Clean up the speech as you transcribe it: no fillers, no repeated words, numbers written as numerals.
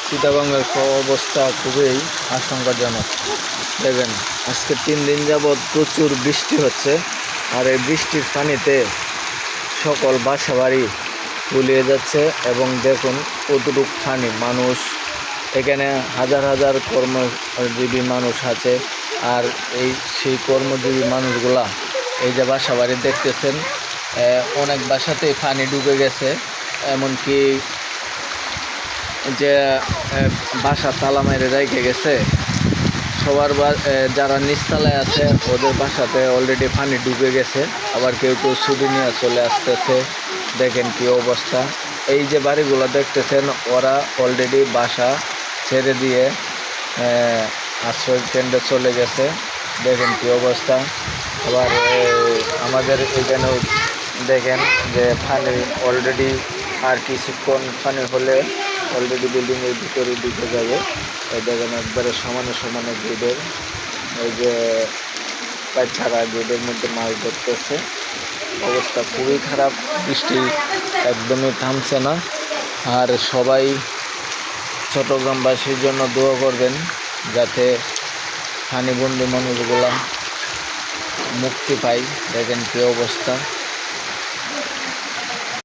চিটাগাংয়ের অবস্থা খুবই আশঙ্কাজনক। দেখেন, আজকে 3 দিন যাবৎ প্রচুর বৃষ্টি হচ্ছে, আর এই বৃষ্টির পানিতে সকল বাসাবাড়ি তলিয়ে যাচ্ছে। এবং দেখুন কতটুকু পানি, মানুষ এখানে হাজার হাজার কর্মজীবী মানুষ আছে। আর সেই কর্মজীবী মানুষগুলা এই যে বাসাবাড়ি দেখতেছেন, অনেক বাসাতেই পানি ডুবে গেছে। এমনকি যে বাসা তালা মেরে রেখে গেছে, সবার যারা নিচতলায় আছে ওদের বাসাতে অলরেডি পানি ডুবে গেছে। আবার কেউ কেউ ছুটি নিয়ে চলে আসতেছে। দেখেন কি অবস্থা। এই যে বাড়িগুলো দেখতেছেন, ওরা অলরেডি বাসা ছেড়ে দিয়ে আশ্রয় কেন্দ্রে চলে গেছে। দেখেন কি অবস্থা। আবার আমাদের এখানেও দেখেন যে পানি অলরেডি, আর কিছুক্ষণ পানি হলে অলরেডি বিল্ডিংয়ের ভিতরে ঢুকে যাবে। এই দেখেন একবারে সমানে সমানে গেটের, এই যে বাচ্চারা গেটের মধ্যে মাছ ধরতেছে। অবস্থা খুবই খারাপ, বৃষ্টি একদমই থামছে না। আর সবাই চট্টগ্রামবাসীর জন্য দোয়া করবেন, যাতে পানিবন্দী মানুষগুলা মুক্তি পায়। দেখেন কী অবস্থা।